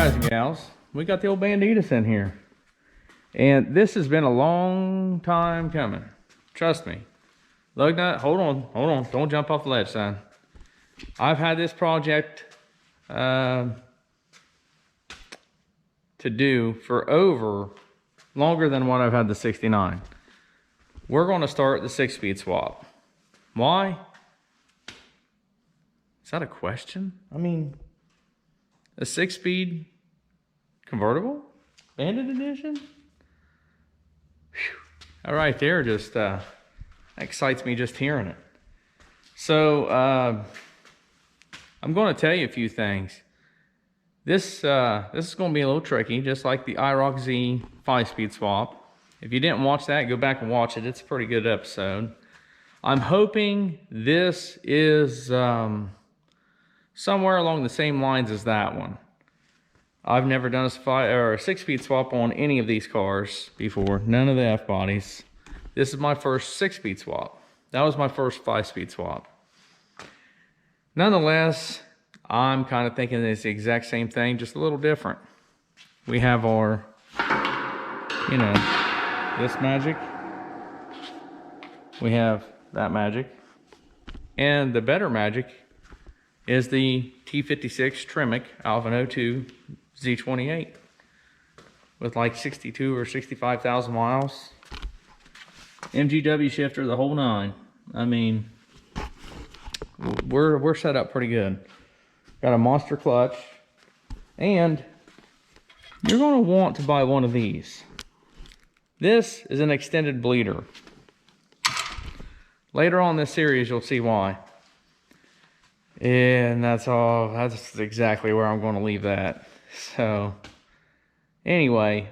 guys and gals, we got the old Bandit in here. And this has been a long time coming. Trust me. Look, hold on. Don't jump off the ledge, son. I've had this project to do for longer than what I've had the 69. We're going to start the 6-speed swap. Why? Is that a question? I mean, a 6-speed convertible? Bandit edition? Whew. All right, there just excites me just hearing it. So, I'm going to tell you a few things. This is going to be a little tricky, just like the IROC Z 5-speed swap. If you didn't watch that, go back and watch it. It's a pretty good episode. I'm hoping this is somewhere along the same lines as that one. I've never done a 6-speed swap on any of these cars before. None of the F-bodies. This is my first 6-speed swap. That was my first 5-speed swap. Nonetheless, I'm kind of thinking it's the exact same thing, just a little different. We have our, this magic. We have that magic. And the better magic is the T56 Tremec Alpha 02 Z28 with like 62 or 65,000 miles. MGW shifter, the whole nine. I mean, we're set up pretty good. Got a monster clutch, and you're going to want to buy one of these. This is an extended bleeder. Later on in this series, you'll see why. And that's exactly where I'm going to leave that. So, anyway,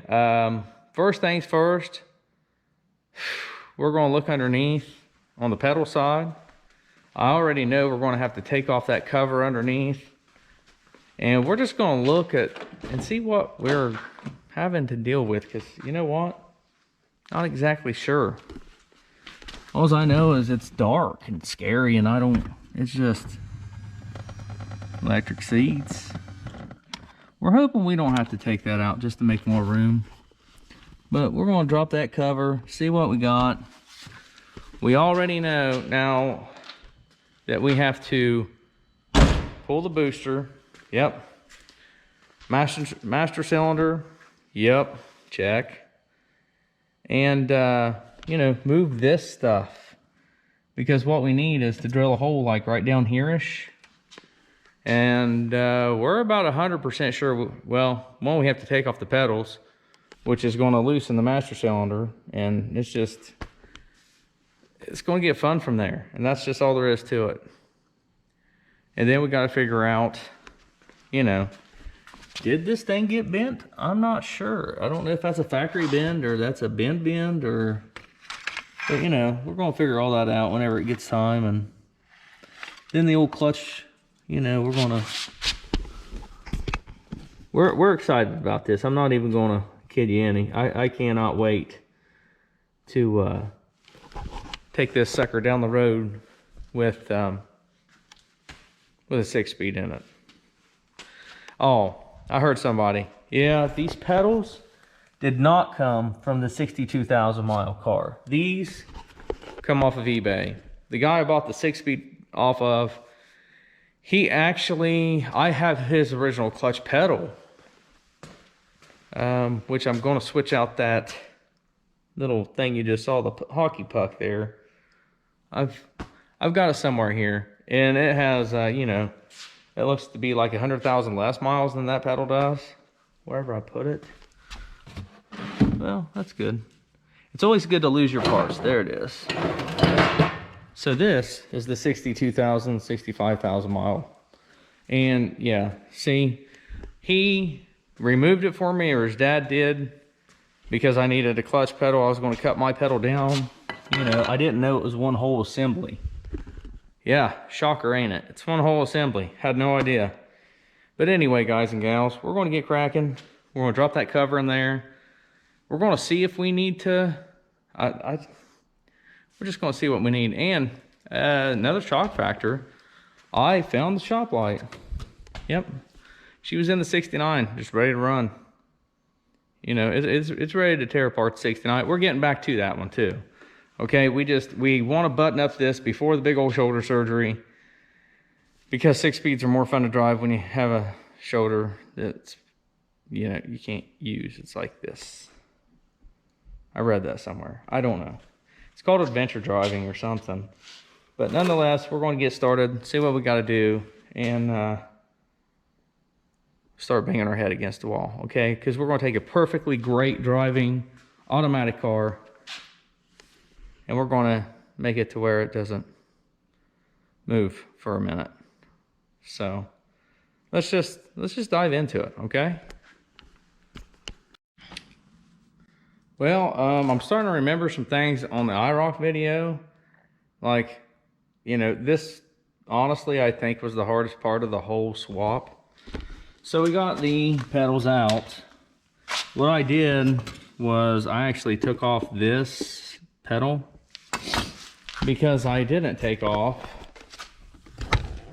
first things first, we're going to look underneath on the pedal side. I already know we're going to have to take off that cover underneath. And we're just going to look at and see what we're having to deal with. Because, you know what? Not exactly sure. All I know is it's dark and scary, and it's just electric seats. We're hoping we don't have to take that out just to make more room. But we're going to drop that cover, see what we got. We already know now that we have to pull the booster. Yep. Master cylinder. Yep. Check. And, move this stuff. Because what we need is to drill a hole like right down here-ish. And we're about 100% sure, well, one, we have to take off the pedals, which is going to loosen the master cylinder. And it's going to get fun from there. And that's just all there is to it. And then we got to figure out, did this thing get bent? I'm not sure. I don't know if that's a factory bend or that's a bend or, but we're going to figure all that out whenever it gets time. And then the old clutch, we're excited about this. I'm not even going to kid you any. I cannot wait to take this sucker down the road with a 6-speed in it. Oh, I heard somebody. Yeah, these pedals did not come from the 62,000 mile car. These come off of eBay. The guy I bought the 6-speed off of, I have his original clutch pedal, which I'm going to switch out that little thing you just saw, the hockey puck there. I've got it somewhere here, and it has, it looks to be like 100,000 less miles than that pedal does, wherever I put it. Well, that's good. It's always good to lose your parts. There it is. So this is the 62,000, 65,000 mile. And yeah, see, he removed it for me, or his dad did, because I needed a clutch pedal. I was going to cut my pedal down. I didn't know it was one whole assembly. Yeah, shocker, ain't it? It's one whole assembly. Had no idea. But anyway, guys and gals, we're going to get cracking. We're going to drop that cover in there. We're going to see if we need to... we're just going to see what we need. And another shock factor, I found the shop light. Yep. She was in the 69, just ready to run. You know, it's ready to tear apart the 69. We're getting back to that one too. Okay, we want to button up this before the big old shoulder surgery, because 6-speeds are more fun to drive when you have a shoulder that's, you know, you can't use. It's like this. I read that somewhere. I don't know. It's called adventure driving or something. But nonetheless, we're going to get started, see what we got to do, and start banging our head against the wall, okay? Because we're going to take a perfectly great driving automatic car, and we're going to make it to where it doesn't move for a minute. So let's just dive into it, okay? Well, I'm starting to remember some things on the IROC video. Like, you know, this honestly I think was the hardest part of the whole swap. So we got the pedals out. What I did was I actually took off this pedal because I didn't take off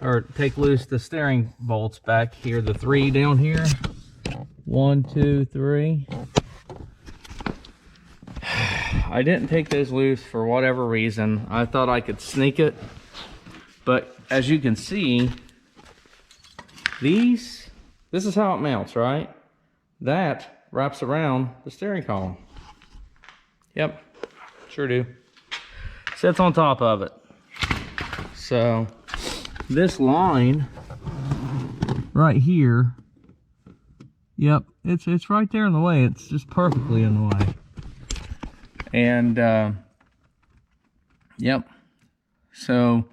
or take loose the steering bolts back here, the 3 down here. 1, 2, 3. I didn't take those loose for whatever reason. I thought I could sneak it, but as you can see, this is how it mounts, right? That wraps around the steering column. Yep, sure do. Sits on top of it. So this line right here, yep, it's right there in the way. It's just perfectly in the way. And yep, so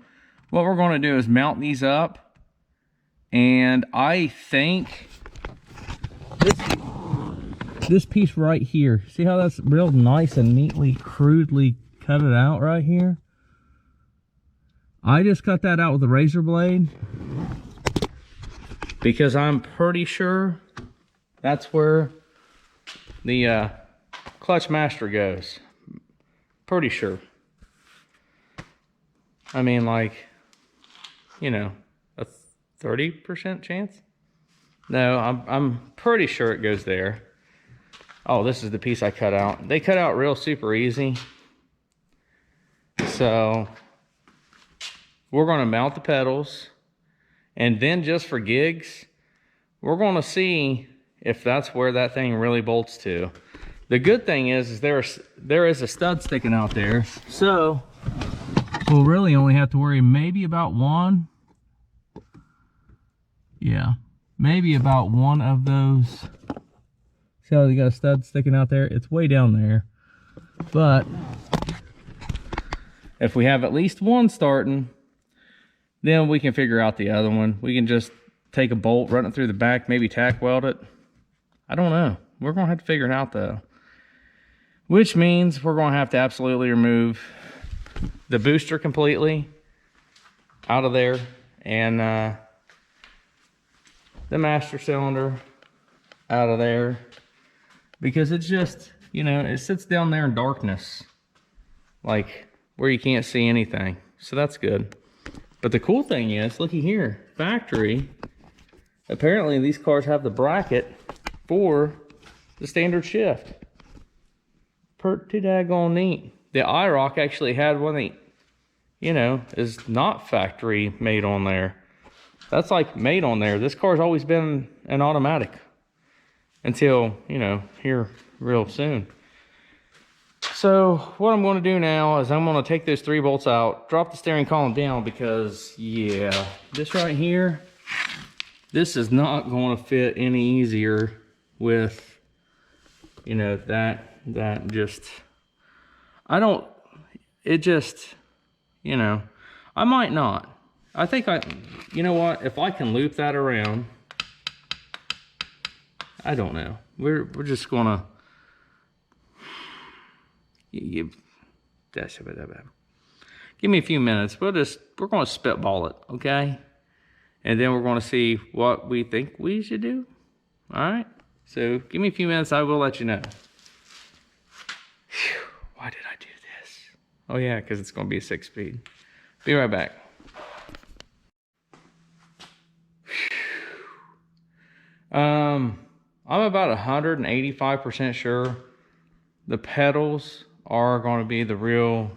what we're going to do is mount these up, and I think this piece right here, see how that's real nice and neatly crudely cut it out right here? I just cut that out with a razor blade because I'm pretty sure that's where the clutch master goes. Pretty sure. I mean, like, you know, a 30% chance? No, I'm pretty sure it goes there. Oh, this is the piece I cut out. They cut out real super easy. So we're going to mount the pedals, and then just for gigs, we're going to see if that's where that thing really bolts to. The good thing is there is a stud sticking out there, so we'll really only have to worry maybe about one. Yeah, maybe about one of those. See how you got a stud sticking out there? It's way down there. But if we have at least one starting, then we can figure out the other one. We can just take a bolt, run it through the back, maybe tack weld it. I don't know. We're going to have to figure it out though. Which means we're going to have to absolutely remove the booster completely out of there, and the master cylinder out of there, because it's just, you know, it sits down there in darkness, like where you can't see anything. So that's good. But the cool thing is, looky here, factory, apparently these cars have the bracket for the standard shift. Pretty daggone neat. The IROC actually had one that, you know, is not factory made on there. That's like made on there. This car's always been an automatic until, you know, here real soon. So what I'm going to do now is I'm going to take those 3 bolts out, drop the steering column down, because yeah, this right here, this is not going to fit any easier with, you know, that just, it just, you know, I might not. I think you know what, if I can loop that around, I don't know. We're just gonna give me a few minutes. We're gonna spitball it, okay? And then we're gonna see what we think we should do. All right. So give me a few minutes. I will let you know. Whew, why did I do this? Oh yeah, because it's gonna be a 6-speed. Be right back. I'm about 185% sure the pedals are going to be the real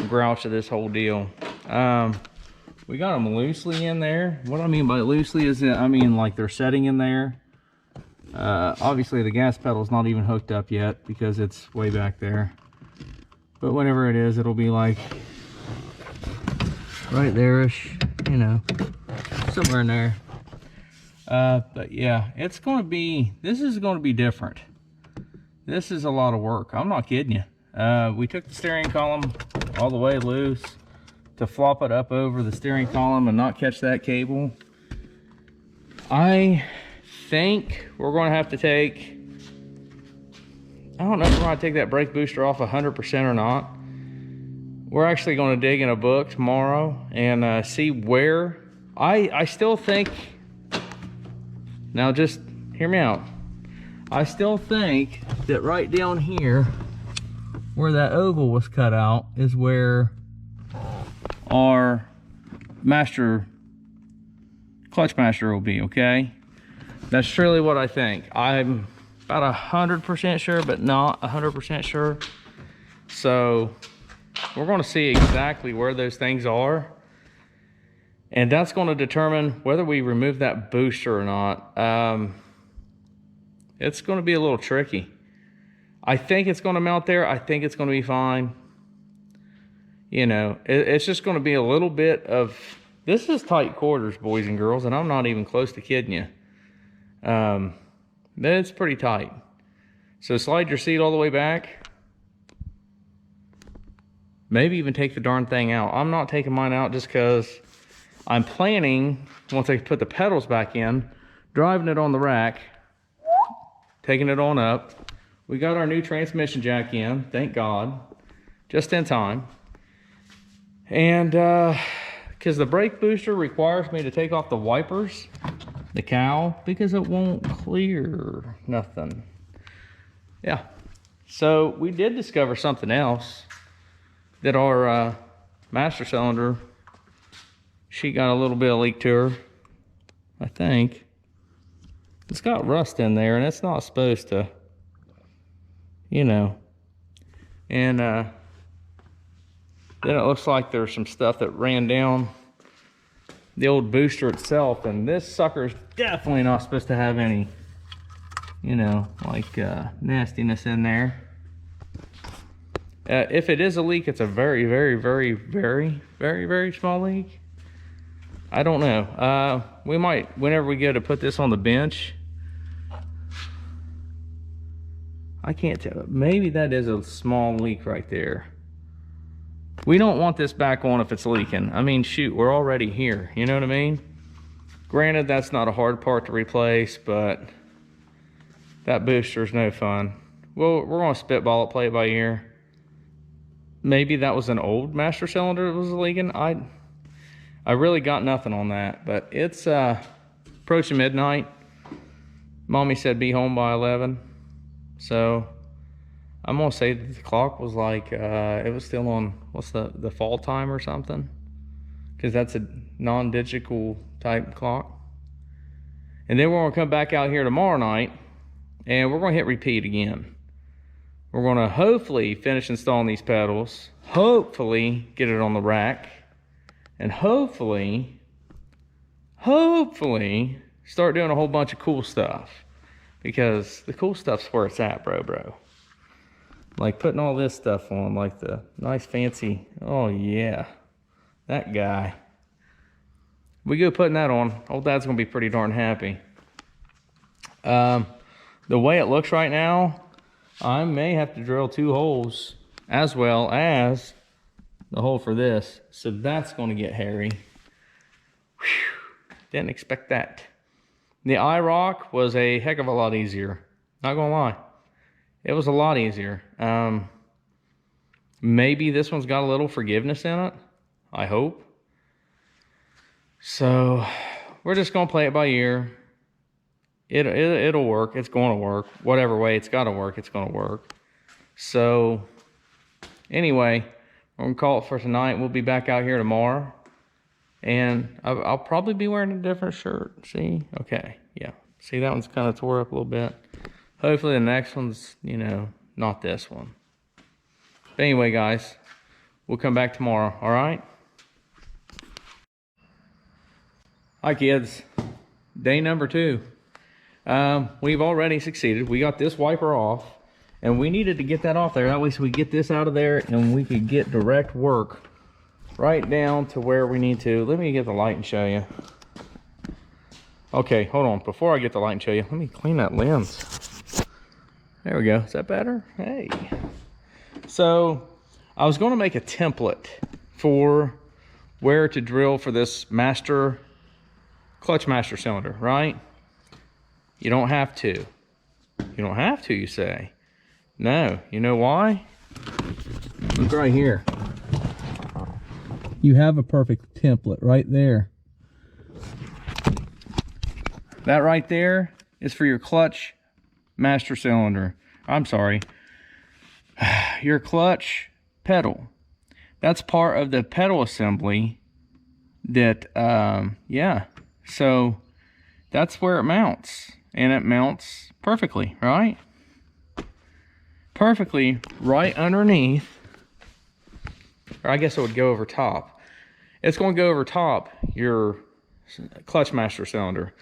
grouch of this whole deal. We got them loosely in there. What I mean by loosely is that I mean like they're setting in there. Obviously the gas pedal's not even hooked up yet because it's way back there. But whenever it is, it'll be like right there-ish, you know, somewhere in there. But yeah, it's going to be, this is going to be different. This is a lot of work. I'm not kidding you. We took the steering column all the way loose to flop it up over the steering column and not catch that cable. I think we're going to have to take, I don't know if we're going to take that brake booster off 100% or not. We're actually going to dig in a book tomorrow and see where. I still think, now just hear me out. I still think that right down here, where that oval was cut out, is where our clutch master will be, okay? That's truly what I think. I'm about 100% sure, but not 100% sure. So we're going to see exactly where those things are. And that's going to determine whether we remove that booster or not. It's going to be a little tricky. I think it's going to mount there. I think it's going to be fine. You know, it's just going to be a little bit of, this is tight quarters, boys and girls, and I'm not even close to kidding you. It's pretty tight. So slide your seat all the way back. Maybe even take the darn thing out. I'm not taking mine out just because I'm planning, once I put the pedals back in, driving it on the rack, taking it on up. We got our new transmission jack in, thank God, just in time. And because the brake booster requires me to take off the wipers, the cowl, because it won't clear nothing. Yeah, so we did discover something else, that our master cylinder, she got a little bit of leak to her, I think. It's got rust in there, and it's not supposed to, you know. And then it looks like there's some stuff that ran down the old booster itself, and this sucker's definitely not supposed to have any, you know, like nastiness in there. If it is a leak, it's a very, very, very, very, very, very small leak. I don't know. We might, whenever we go to put this on the bench, I can't tell. Maybe that is a small leak right there. We don't want this back on if it's leaking. I mean, shoot, we're already here. You know what I mean? Granted, that's not a hard part to replace, but that booster's no fun. Well, we're going to spitball it, play it by ear. Maybe that was an old master cylinder that was leaking. I really got nothing on that, but it's approaching midnight. Mommy said be home by 11. So I'm gonna say that the clock was like, it was still on, what's the fall time or something? Because that's a non-digital type clock. And then we're gonna come back out here tomorrow night and we're gonna hit repeat again. We're gonna hopefully finish installing these pedals, hopefully get it on the rack, and hopefully start doing a whole bunch of cool stuff. Because the cool stuff's where it's at, bro. Like putting all this stuff on, like the nice fancy, oh yeah, that guy. We go putting that on, old dad's gonna be pretty darn happy. The way it looks right now, I may have to drill 2 holes as well as the hole for this. So that's gonna get hairy. Whew, didn't expect that. The IROC was a heck of a lot easier. Not gonna lie. It was a lot easier. Maybe this one's got a little forgiveness in it. I hope. So we're just gonna play it by ear. It'll work. It's gonna work. Whatever way it's gotta work, it's gonna work. So anyway, we're gonna call it for tonight. We'll be back out here tomorrow. And I'll probably be wearing a different shirt. See? Okay. Yeah. See, that one's kind of tore up a little bit. Hopefully the next one's, you know, not this one. But anyway, guys, we'll come back tomorrow, all right? Hi, kids. Day number 2. We've already succeeded. We got this wiper off, and we needed to get that off there. That way so we get this out of there, and we could get direct work right down to where we need to. Let me get the light and show you. Okay, hold on. Before I get the light and show you, let me clean that lens. There we go. Is that better? Hey. So, I was going to make a template for where to drill for this clutch master cylinder, right? You don't have to. You don't have to, you say. No. You know why? Look right here. You have a perfect template right there. That right there is for your clutch master cylinder. I'm sorry. Your clutch pedal. That's part of the pedal assembly that, yeah. So that's where it mounts. And it mounts perfectly, right? Perfectly right underneath. Or I guess it would go over top. It's going to go over top your clutch master cylinder.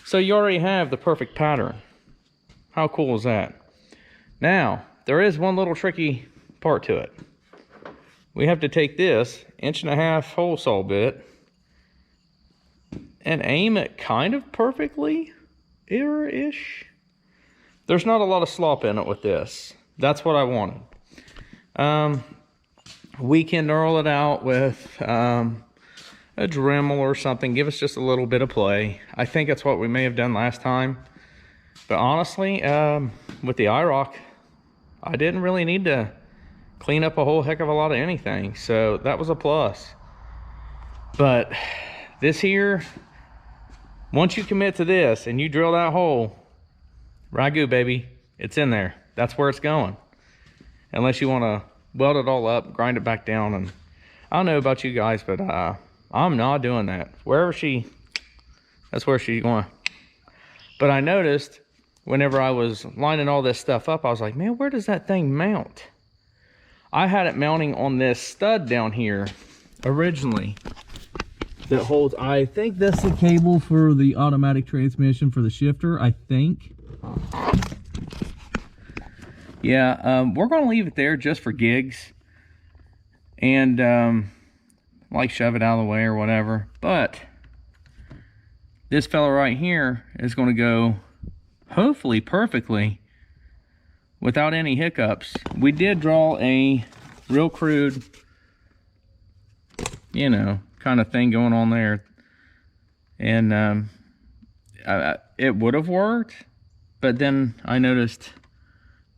So you already have the perfect pattern. How cool is that? Now, there is one little tricky part to it. We have to take this 1.5" hole saw bit and aim it kind of perfectly ish. There's not a lot of slop in it with this. That's what I wanted. We can knurl it out with a Dremel or something. Give us just a little bit of play. I think that's what we may have done last time. But honestly, with the IROC, I didn't really need to clean up a whole heck of a lot of anything. So that was a plus. But this here, once you commit to this and you drill that hole, ragu, baby, it's in there. That's where it's going. Unless you want to weld it all up, grind it back down. And I don't know about you guys, but I'm not doing that. That's where she's going. But I noticed whenever I was lining all this stuff up, I was like, man, where does that thing mount? I had it mounting on this stud down here originally that holds, I think that's the cable for the automatic transmission for the shifter, I think. Yeah, we're going to leave it there just for gigs. And like shove it out of the way or whatever. But this fella right here is going to go hopefully perfectly without any hiccups. We did draw a real crude, you know, kind of thing going on there. And it would have worked, but then I noticed,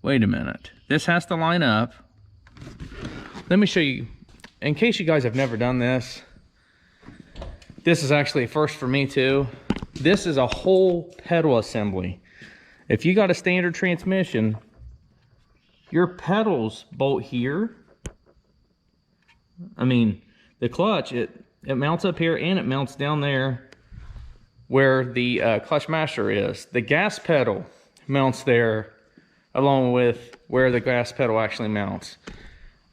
wait a minute, this has to line up. Let me show you, in case you guys have never done this. This is actually a first for me too. This is a whole pedal assembly. If you got a standard transmission, your pedals bolt here. I mean, the clutch, it mounts up here and it mounts down there where the clutch master is. The gas pedal mounts there along with where the gas pedal actually mounts.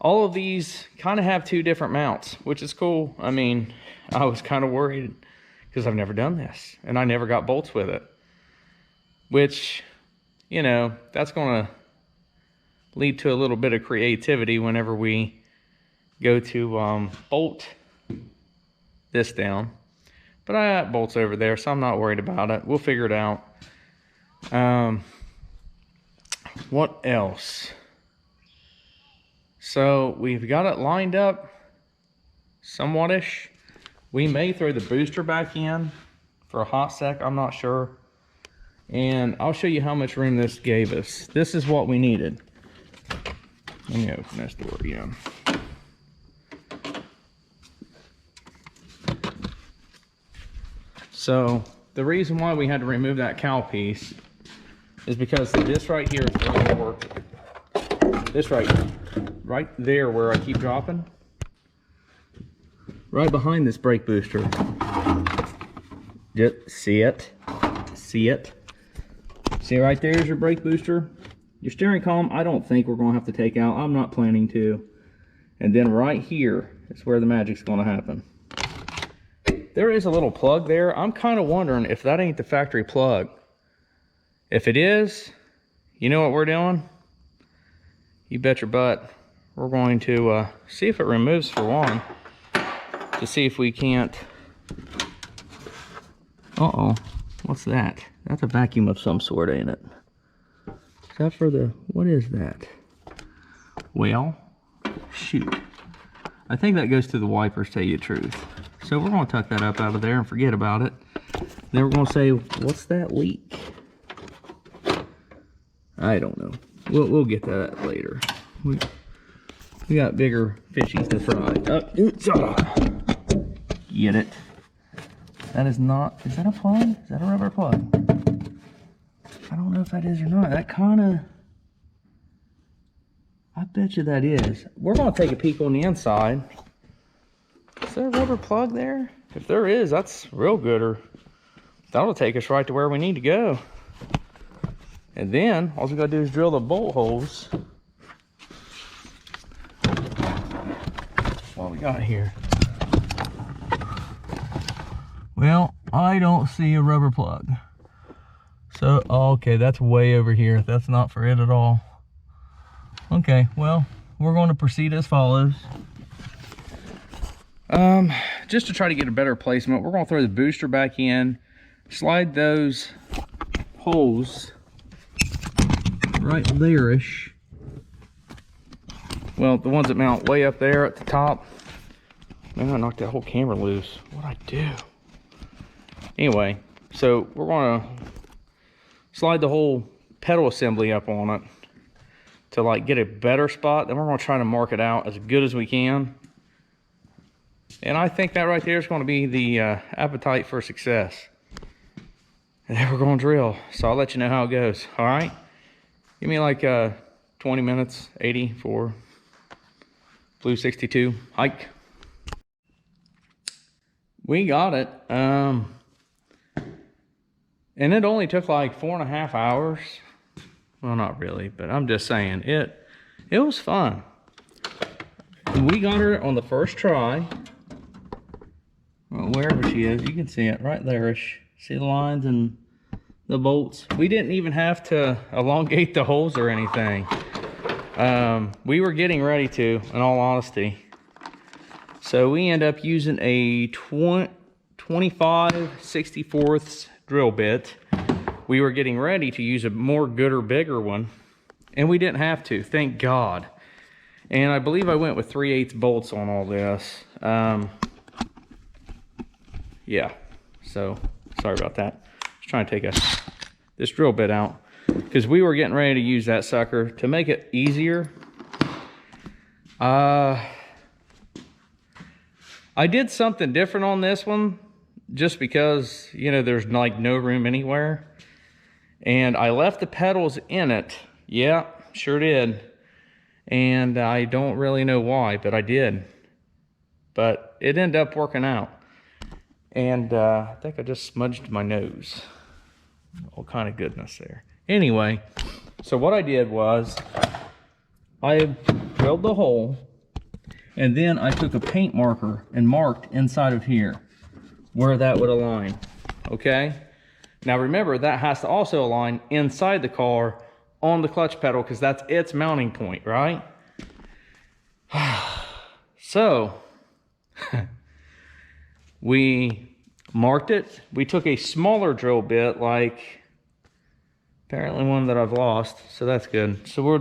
All of these kind of have 2 different mounts, which is cool. I mean, I was kind of worried because I've never done this and I never got bolts with it, which, you know, that's going to lead to a little bit of creativity whenever we go to bolt this down. But I got bolts over there, so I'm not worried about it. We'll figure it out. What else? So we've got it lined up somewhat-ish. We may throw the booster back in for a hot sec, I'm not sure. And I'll show you how much room this gave us. This is what we needed. Let me open this door again. So the reason why we had to remove that cowl piece is because this right here is going to work. This right there where I keep dropping, right behind this brake booster. Just see it? See right there's your brake booster. Your steering column, I don't think we're going to have to take out. I'm not planning to. And then right here is where the magic's going to happen. There is a little plug there. I'm kind of wondering if that ain't the factory plug. If it is, you know what we're doing? You bet your butt. We're going to see if it removes for one. To see if we can't... Uh-oh. What's that? That's a vacuum of some sort, ain't it? Is that for the... What is that? Well, shoot. I think that goes to the wipers, to tell you the truth. So we're going to tuck that up out of there and forget about it. Then we're going to say, what's that leak? I don't know. We'll get to that later. We got bigger fishies to fry. Get it. That is not... Is that a plug? Is that a rubber plug? I don't know if that is or not. That kind of... I bet you that is. We're going to take a peek on the inside. Is there a rubber plug there? If there is, that's real good. Or that'll take us right to where we need to go. And then, all we got to do is drill the bolt holes. What we got here? Well, I don't see a rubber plug. So, okay, that's way over here. That's not for it at all. Okay, well, we're going to proceed as follows. Just to try to get a better placement, we're going to throw the booster back in, slide those holes right there-ish. Well, the ones that mount way up there at the top. Man, I knocked that whole camera loose. What'd I do? Anyway, so we're going to slide the whole pedal assembly up on it to like get a better spot. Then we're going to try to mark it out as good as we can. And I think that right there is going to be the appetite for success. And then we're going to drill. So I'll let you know how it goes. All right? Give me like 20 minutes, 80 for Blue 62 hike. We got it. And it only took like 4.5 hours. Well, not really, but I'm just saying it was fun. And we got her on the first try. Well, wherever she is, you can see it right there-ish. See the lines and the bolts. We didn't even have to elongate the holes or anything. We were getting ready to, in all honesty. So we end up using a 25/64 drill bit. We were getting ready to use a more gooder, bigger one, and we didn't have to, thank God. And I believe I went with 3/8 bolts on all this. Yeah, so sorry about that. Just trying to take this drill bit out because we were getting ready to use that sucker to make it easier. I did something different on this one just because, you know, there's like no room anywhere. And I left the pedals in it. Yeah, sure did. And I don't really know why, but I did. But it ended up working out. And I think I just smudged my nose. All kind of goodness there. Anyway, so what I did was I drilled the hole, and then I took a paint marker and marked inside of here where that would align. Okay? Now remember, that has to also align inside the car on the clutch pedal because that's its mounting point, right? So, we marked it. We took a smaller drill bit, like apparently one that I've lost, so that's good. So we'll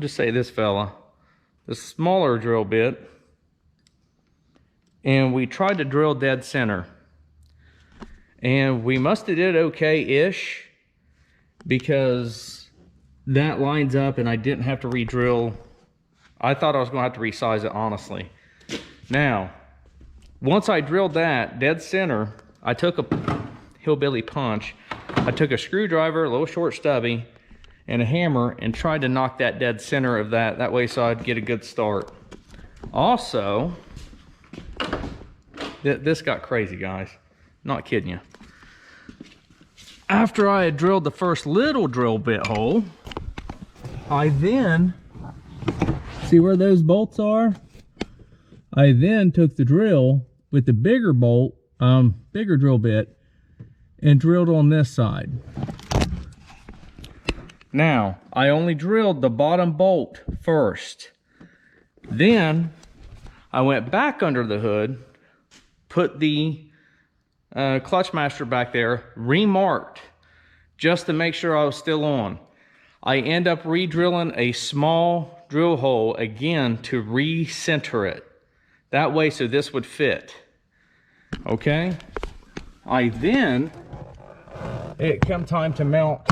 just say this fella, the smaller drill bit, and we tried to drill dead center. And we must have did okay-ish because that lines up and I didn't have to re-drill. I thought I was going to have to resize it, honestly. Now, once I drilled that dead center, I took a hillbilly punch. I took a screwdriver, a little short stubby, and a hammer and tried to knock that dead center of that way so I'd get a good start. Also, this got crazy, guys. Not kidding you. after I had drilled the first little drill bit hole, I then, see where those bolts are? I then took the drill with the bigger bolt, bigger drill bit, and drilled on this side. Now, I only drilled the bottom bolt first. Then, I went back under the hood, put the clutch master back there, remarked, just to make sure I was still on. I end up re-drilling a small drill hole again to re-center it. That way, so this would fit. Okay? I then, it come time to mount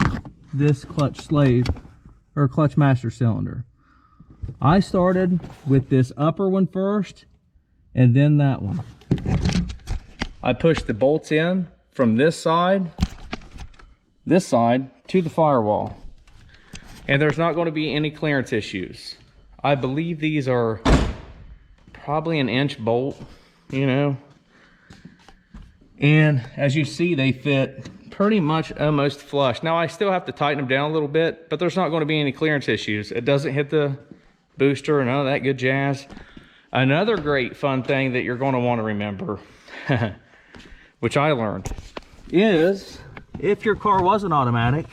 this clutch slave, or clutch master cylinder. I started with this upper one first, and then that one. I pushed the bolts in from this side to the firewall. And there's not going to be any clearance issues. I believe these are probably an inch bolt, you know. And as you see, they fit pretty much almost flush. Now I still have to tighten them down a little bit, but there's not going to be any clearance issues. It doesn't hit the booster and all that good jazz. Another great fun thing that you're going to want to remember, which I learned, is if your car wasn't automatic,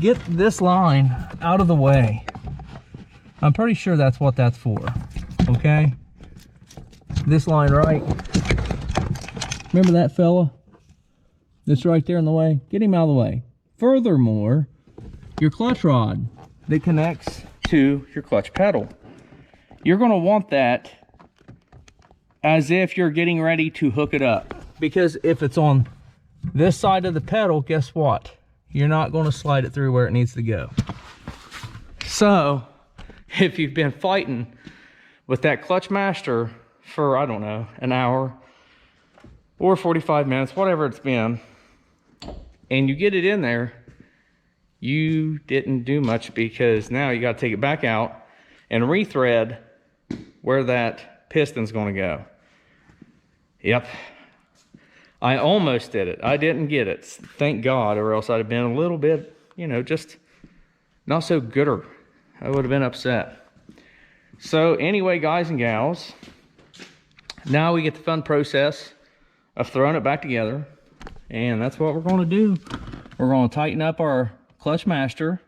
get this line out of the way. I'm pretty sure that's what that's for, okay? This line right, remember that fella that's right there in the way? Get him out of the way. Furthermore, your clutch rod that connects to your clutch pedal, you're going to want that as if you're getting ready to hook it up, because if it's on this side of the pedal, guess what? You're not going to slide it through where it needs to go. So if you've been fighting with that clutch master for, I don't know, an hour or 45 minutes, whatever it's been, and you get it in there, you didn't do much, because now you got to take it back out and rethread where that piston's going to go. Yep. I almost did it. I didn't get it. Thank God, or else I'd have been a little bit, you know, just not so gooder. I would have been upset. So anyway, guys and gals, now we get the fun process of throwing it back together. And that's what we're going to do. We're going to tighten up our clutch master,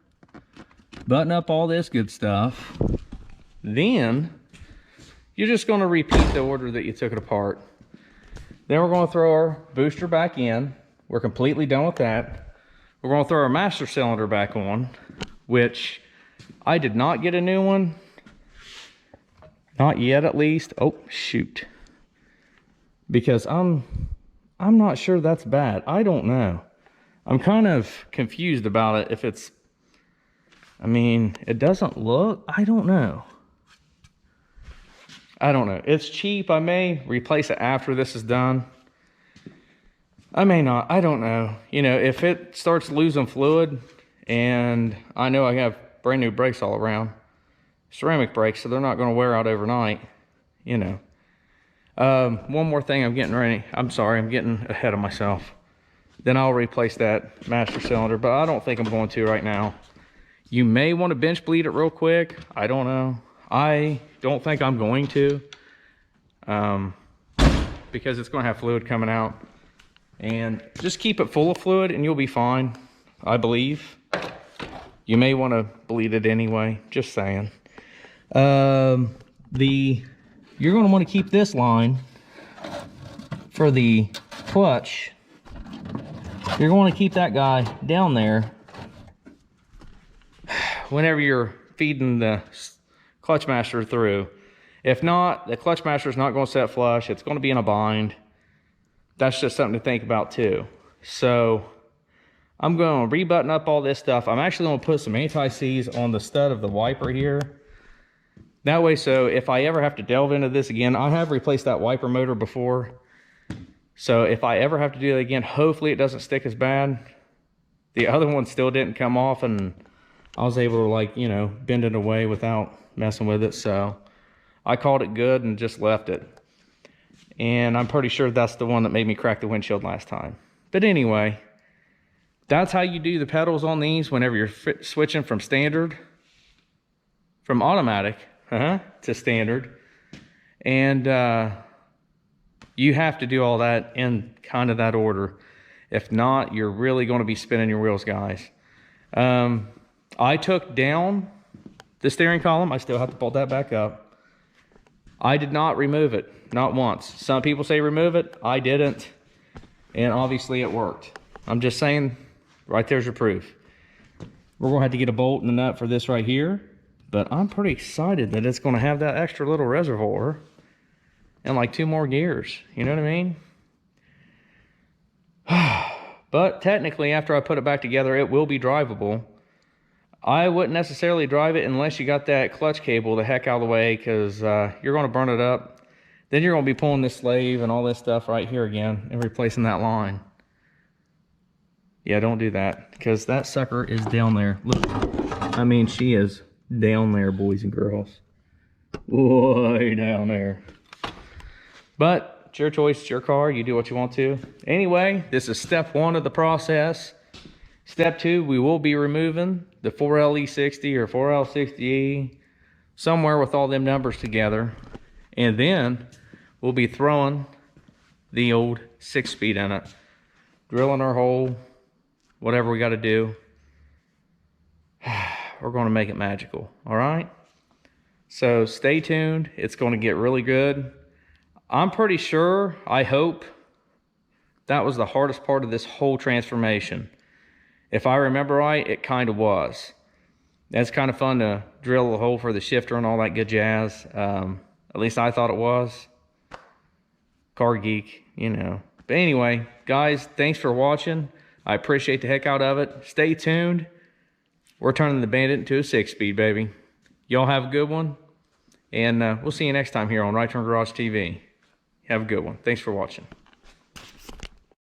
button up all this good stuff. Then you're just going to repeat the order that you took it apart. Then we're going to throw our booster back in. We're completely done with that. We're going to throw our master cylinder back on, which I did not get a new one. Not yet, at least. Oh, shoot. Because I'm not sure that's bad. I don't know. I'm kind of confused about it. If it's, I mean, it doesn't look, I don't know. I don't know. It's cheap. I may replace it after this is done. I may not. I don't know. You know, if it starts losing fluid, and I know I have brand new brakes all around, ceramic brakes, so they're not going to wear out overnight, you know. One more thing, I'm getting ahead of myself. Then I'll replace that master cylinder, but I don't think I'm going to right now. You may want to bench bleed it real quick. I don't know. I don't think I'm going to, because it's going to have fluid coming out. And just keep it full of fluid and you'll be fine, I believe. You may want to bleed it anyway, just saying. You're going to want to keep this line for the clutch. You're going to keep that guy down there whenever you're feeding the clutch master through. If not, the clutch master is not going to set flush. It's going to be in a bind. That's just something to think about too. So I'm going to rebutton up all this stuff. I'm actually going to put some anti-seize on the stud of the wiper here. That way, so if I ever have to delve into this again, I have replaced that wiper motor before. So if I ever have to do it again, hopefully it doesn't stick as bad. The other one still didn't come off, and I was able to, like, you know, bend it away without messing with it. So I called it good and just left it. And I'm pretty sure that's the one that made me crack the windshield last time. But anyway, That's how you do the pedals on these whenever you're switching from automatic to standard. And you have to do all that in kind of that order. If not, you're really going to be spinning your wheels, guys. I took down the steering column. I still have to pull that back up. I did not remove it, not once. Some people say remove it. I didn't. And obviously it worked. I'm just saying, right there's your proof. We're going to have to get a bolt and a nut for this right here. But I'm pretty excited that it's going to have that extra little reservoir and like 2 more gears. You know what I mean? But technically, after I put it back together, it will be drivable. I wouldn't necessarily drive it unless you got that clutch cable the heck out of the way, because you're going to burn it up. Then you're going to be pulling this slave and all this stuff right here again and replacing that line. Yeah, don't do that, because that sucker is down there. Look, I mean, she is down there, boys and girls. Way down there. But it's your choice, it's your car, you do what you want to. Anyway, this is step 1 of the process. Step 2, we will be removing the 4LE60 or 4L60E, somewhere with all them numbers together. And then we'll be throwing the old 6-speed in it. Drilling our hole, whatever we got to do. We're going to make it magical, all right? So stay tuned. It's going to get really good. I'm pretty sure, I hope, that was the hardest part of this whole transformation. If I remember right, it kind of was. It's kind of fun to drill a hole for the shifter and all that good jazz. At least I thought it was. Car geek, you know. But anyway, guys, thanks for watching. I appreciate the heck out of it. Stay tuned. We're turning the Bandit into a 6-speed, baby. Y'all have a good one. And we'll see you next time here on Right Turn Garage TV. Have a good one. Thanks for watching.